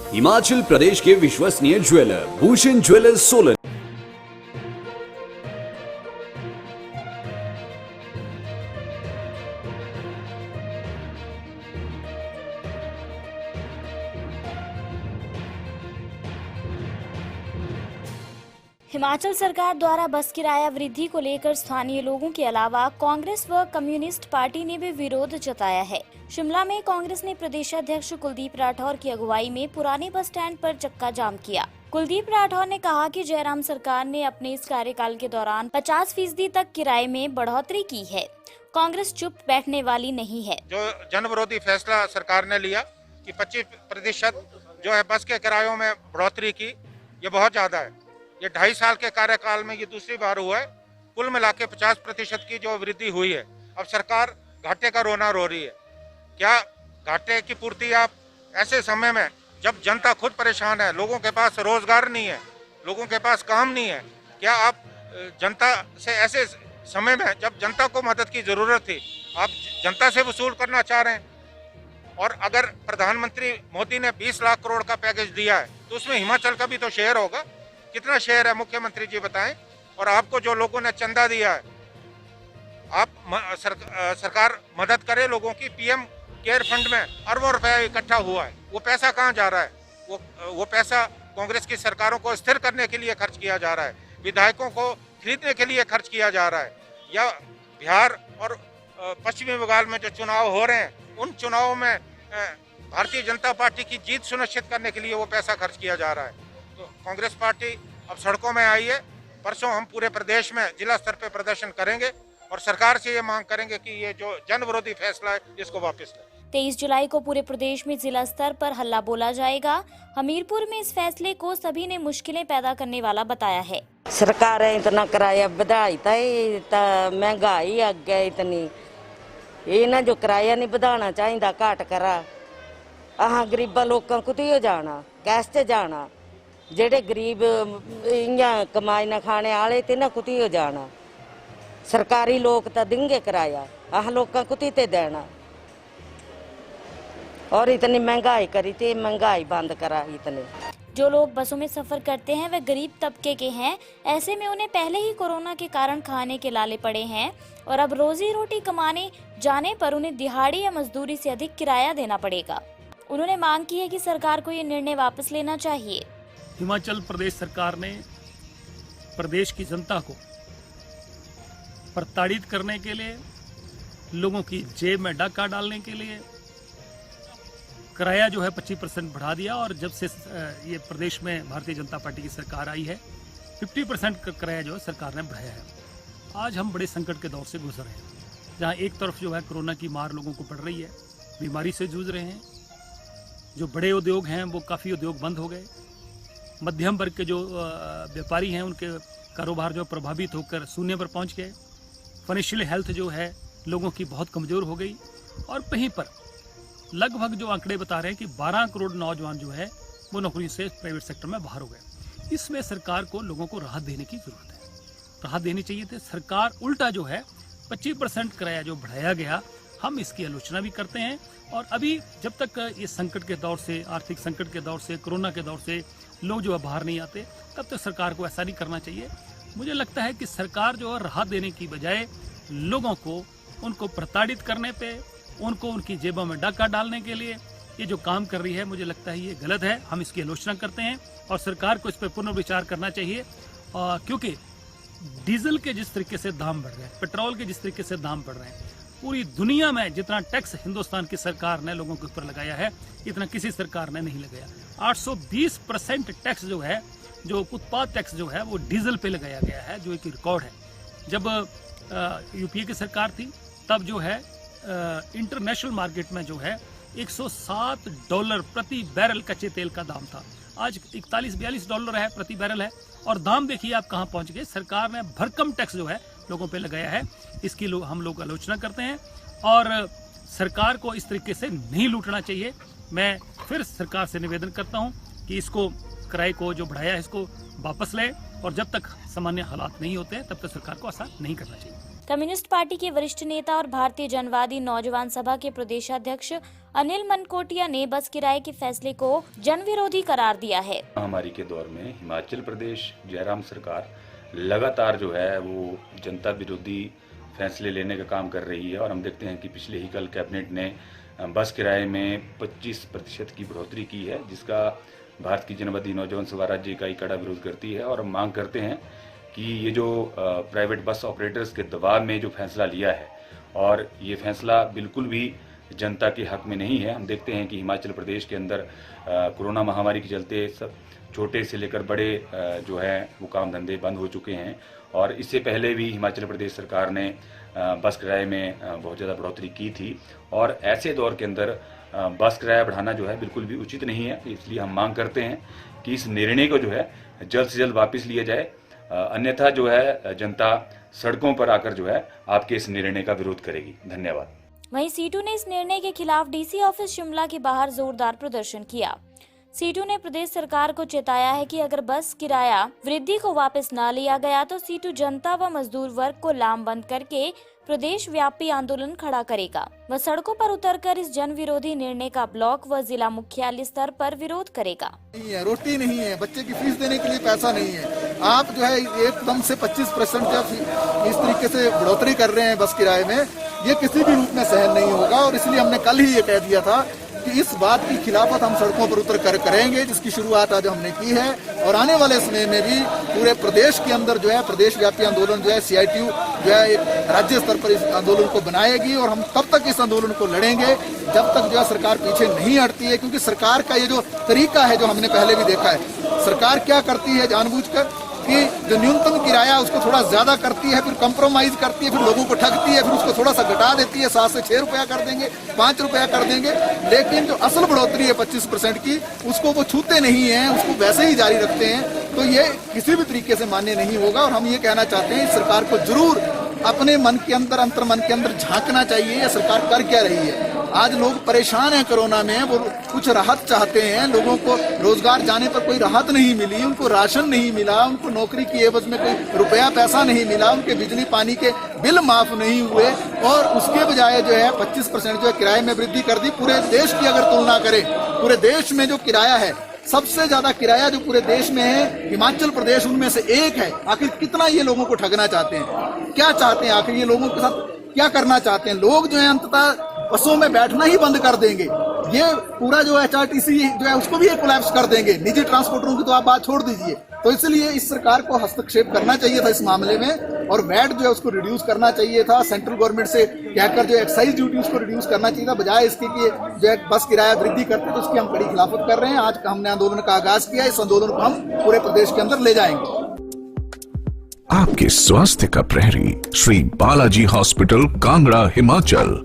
हिमाचल प्रदेश के विश्वसनीय jeweller Bhushan jewellers Solan. Himachal सरकार द्वारा बस किराया वृद्धि को लेकर स्थानीय लोगों के अलावा कांग्रेस व कम्युनिस्ट पार्टी ने भी विरोध जताया है। शिमला में कांग्रेस ने प्रदेशाध्यक्ष कुलदीप राठौर की अगुवाई में पुराने बस स्टैंड पर चक्का जाम किया। कुलदीप राठौर ने कहा कि जयराम सरकार ने अपने इस कार्यकाल के दौरान 50% तक किराए में बढ़ोतरी की है। कांग्रेस चुप बैठने वाली नहीं है। जो जन विरोधी फैसला सरकार ने लिया कि 25% जो है बस के किरायों में बढ़ोतरी की, ये बहुत ज्यादा है। ये 2.5 साल के कार्यकाल में ये दूसरी बार हुआ है। कुल मिला के 50% की जो वृद्धि हुई है, अब सरकार घाटे का रोना रो रही है। क्या घाटे की पूर्ति आप ऐसे समय में जब जनता खुद परेशान है, लोगों के पास रोजगार नहीं है, लोगों के पास काम नहीं है, क्या आप जनता से ऐसे समय में जब जनता को मदद की जरूरत थी, आप जनता से वसूल करना चाह रहे हैं? और अगर प्रधानमंत्री मोदी ने 20 लाख करोड़ का पैकेज दिया है तो उसमें हिमाचल का भी तो शेयर होगा। कितना शेयर है मुख्यमंत्री जी बताएं। और आपको जो लोगों ने चंदा दिया है, आप सरकार मदद करे लोगों की। पीएम केयर फंड में अरबों रुपया इकट्ठा हुआ है, वो पैसा कहाँ जा रहा है? वो पैसा कांग्रेस की सरकारों को स्थिर करने के लिए खर्च किया जा रहा है, विधायकों को खरीदने के लिए खर्च किया जा रहा है, या बिहार और पश्चिमी बंगाल में जो चुनाव हो रहे हैं उन चुनावों में भारतीय जनता पार्टी की जीत सुनिश्चित करने के लिए वो पैसा खर्च किया जा रहा है। तो कांग्रेस पार्टी अब सड़कों में आई है। परसों हम पूरे प्रदेश में जिला स्तर पे प्रदर्शन करेंगे और सरकार से ये मांग करेंगे कि ये जो जन विरोधी फैसला है इसको वापस लें। 23 जुलाई को पूरे प्रदेश में जिला स्तर पर हल्ला बोला जाएगा। हमीरपुर में इस फैसले को सभी ने मुश्किलें पैदा करने वाला बताया है। सरकार इतना किराया बढ़ाई था, महंगाई अगे इतनी, ये ना जो किराया नहीं बढ़ाना चाहिए, घट करा। अह गरीबा लोगों को तो जाना कैसे जाना, जेडे गरीब इयां कमाई ना खाने वाले थे ना कुती हो जाना। सरकारी लोग तो देंगे किराया, आह लोग कुती ते देना। और इतनी महंगाई करी थी, महंगाई बंद करा। इतने जो लोग बसों में सफर करते हैं वे गरीब तबके के हैं। ऐसे में उन्हें पहले ही कोरोना के कारण खाने के लाले पड़े हैं और अब रोजी रोटी कमाने जाने पर उन्हें दिहाड़ी या मजदूरी से अधिक किराया देना पड़ेगा। उन्होंने मांग की है कि सरकार को ये निर्णय वापस लेना चाहिए। हिमाचल प्रदेश सरकार ने प्रदेश की जनता को प्रताड़ित करने के लिए, लोगों की जेब में डाका डालने के लिए किराया जो है 25% बढ़ा दिया। और जब से ये प्रदेश में भारतीय जनता पार्टी की सरकार आई है, 50% का किराया जो है सरकार ने बढ़ाया है। आज हम बड़े संकट के दौर से गुजर रहे हैं, जहाँ एक तरफ जो है कोरोना की मार लोगों को पड़ रही है, बीमारी से जूझ रहे हैं। जो बड़े उद्योग हैं वो काफ़ी उद्योग बंद हो गए। मध्यम वर्ग के जो व्यापारी हैं उनके कारोबार जो प्रभावित होकर शून्य पर पहुंच गए। फाइनेंशियल हेल्थ जो है लोगों की बहुत कमज़ोर हो गई। और वहीं पर लगभग जो आंकड़े बता रहे हैं कि 12 करोड़ नौजवान जो है वो नौकरी से प्राइवेट सेक्टर में बाहर हो गए। इसमें सरकार को लोगों को राहत देने की ज़रूरत है, राहत देनी चाहिए थी। सरकार उल्टा जो है 25% किराया जो बढ़ाया गया, हम इसकी आलोचना भी करते हैं। और अभी जब तक ये संकट के दौर से, आर्थिक संकट के दौर से, कोरोना के दौर से लोग जो है बाहर नहीं आते, तब तक सरकार को ऐसा नहीं करना चाहिए। मुझे लगता है कि सरकार जो है राहत देने की बजाय लोगों को उनको प्रताड़ित करने पे, उनको उनकी जेबों में डाका डालने के लिए ये जो काम कर रही है, मुझे लगता है ये गलत है। हम इसकी आलोचना करते हैं और सरकार को इस पर पुनर्विचार करना चाहिए। क्योंकि डीजल के जिस तरीके से दाम बढ़ रहे हैं, पेट्रोल के जिस तरीके से दाम बढ़ रहे हैं, पूरी दुनिया में जितना टैक्स हिंदुस्तान की सरकार ने लोगों के ऊपर लगाया है, इतना किसी सरकार ने नहीं लगाया। 820% टैक्स जो है, जो उत्पाद टैक्स जो है वो डीजल पे लगाया गया है, जो एक रिकॉर्ड है। जब यूपीए की सरकार थी तब जो है इंटरनेशनल मार्केट में जो है $107 प्रति बैरल कच्चे तेल का दाम था। आज $41-42 है प्रति बैरल है। और दाम देखिए आप कहाँ पहुँच गए। सरकार ने भरकम टैक्स जो है लोगों पे लगाया है, इसकी हम लोग आलोचना करते हैं और सरकार को इस तरीके से नहीं लूटना चाहिए। मैं फिर सरकार से निवेदन करता हूं कि इसको किराए को जो बढ़ाया है इसको वापस ले, और जब तक सामान्य हालात नहीं होते तब तक सरकार को ऐसा नहीं करना चाहिए। कम्युनिस्ट पार्टी के वरिष्ठ नेता और भारतीय जनवादी नौजवान सभा के प्रदेशाध्यक्ष अनिल मनकोटिया ने बस किराए के फैसले को जनविरोधी करार दिया है। महामारी के दौर में हिमाचल प्रदेश जयराम सरकार लगातार जो है वो जनता विरोधी फैसले लेने का काम कर रही है और हम देखते हैं कि पिछले ही कल कैबिनेट ने बस किराए में 25% की बढ़ोतरी की है, जिसका भारत की जनवादी नौजवान सभा राज्य इकाई कड़ा विरोध करती है। और हम मांग करते हैं कि ये जो प्राइवेट बस ऑपरेटर्स के दबाव में जो फैसला लिया है और ये फैसला बिल्कुल भी जनता के हक में नहीं है। हम देखते हैं कि हिमाचल प्रदेश के अंदर कोरोना महामारी के चलते सब छोटे से लेकर बड़े जो है वो काम धंधे बंद हो चुके हैं और इससे पहले भी हिमाचल प्रदेश सरकार ने बस किराए में बहुत ज़्यादा बढ़ोतरी की थी और ऐसे दौर के अंदर बस किराया बढ़ाना जो है बिल्कुल भी उचित नहीं है। इसलिए हम मांग करते हैं कि इस निर्णय को जो है जल्द से जल्द वापस लिया जाए, अन्यथा जो है जनता सड़कों पर आकर जो है आपके इस निर्णय का विरोध करेगी। धन्यवाद। वहीं सीटू ने इस निर्णय के खिलाफ डीसी ऑफिस शिमला के बाहर जोरदार प्रदर्शन किया। सीटू ने प्रदेश सरकार को चेताया है कि अगर बस किराया वृद्धि को वापस न लिया गया तो सीटू जनता व मजदूर वर्ग को लामबंद करके प्रदेश व्यापी आंदोलन खड़ा करेगा। वह सड़कों पर उतरकर इस जन विरोधी निर्णय का ब्लॉक व जिला मुख्यालय स्तर पर विरोध करेगा। रोटी नहीं है, बच्चे की फीस देने के लिए पैसा नहीं है, आप जो है एकदम से 25% इस तरीके से बढ़ोतरी कर रहे हैं बस किराए में, ये किसी भी रूप में सहन नहीं होगा। और इसलिए हमने कल ही ये कह दिया था कि इस बात की खिलाफत हम सड़कों पर उतर कर करेंगे, जिसकी शुरुआत आज हमने की है और आने वाले समय में भी पूरे प्रदेश के अंदर जो है प्रदेश व्यापी आंदोलन जो है CITU जो है एक राज्य स्तर पर इस आंदोलन को बनाएगी और हम तब तक इस आंदोलन को लड़ेंगे जब तक जो है सरकार पीछे नहीं हटती है। क्योंकि सरकार का ये जो तरीका है जो हमने पहले भी देखा है, सरकार क्या करती है जानबूझकर कि जो न्यूनतम किराया उसको थोड़ा ज्यादा करती है, फिर कंप्रोमाइज करती है, फिर लोगों को ठगती है, फिर उसको थोड़ा सा घटा देती है, 7 से 6 रुपया कर देंगे, 5 रुपया कर देंगे, लेकिन जो असल बढ़ोतरी है 25% की उसको वो छूते नहीं है, उसको वैसे ही जारी रखते हैं। तो ये किसी भी तरीके से मान्य नहीं होगा और हम ये कहना चाहते हैं सरकार को जरूर अपने मन के अंदर अंतर मन के अंदर झांकना चाहिए ये सरकार कर क्या रही है। आज लोग परेशान हैं कोरोना में, वो कुछ राहत चाहते हैं, लोगों को रोजगार जाने पर कोई राहत नहीं मिली, उनको राशन नहीं मिला, उनको नौकरी की एवज में कोई रुपया पैसा नहीं मिला, उनके बिजली पानी के बिल माफ नहीं हुए और उसके बजाय जो है 25% जो है किराए में वृद्धि कर दी। पूरे देश की अगर तुलना करें, पूरे देश में जो किराया है सबसे ज्यादा किराया जो पूरे देश में है हिमाचल प्रदेश उनमें से एक है। आखिर कितना ये लोगों को ठगना चाहते हैं, क्या चाहते हैं, आखिर ये लोगों के साथ क्या करना चाहते हैं। लोग जो है अंततः बसों में बैठना ही बंद कर देंगे, ये पूरा जो HRTC जो है उसको भी ये कोलैप्स कर देंगे, निजी ट्रांसपोर्टरों की तो आप बात छोड़ दीजिए। तो इसलिए इस सरकार को हस्तक्षेप करना चाहिए था इस मामले में और वैट जो है उसको रिड्यूस करना चाहिए था, सेंट्रल गवर्नमेंट से कहकर जो एक्साइज ड्यूटी उसको रिड्यूस करना चाहिए था, बजाय इसके कि जो है बस किराया वृद्धि करते तो उसकी हम कड़ी खिलाफत कर रहे हैं। आज का हमने आंदोलन का आगाज किया, इस आंदोलन को हम पूरे प्रदेश के अंदर ले जाएंगे। आपके स्वास्थ्य का प्रहरी श्री बालाजी हॉस्पिटल कांगड़ा हिमाचल।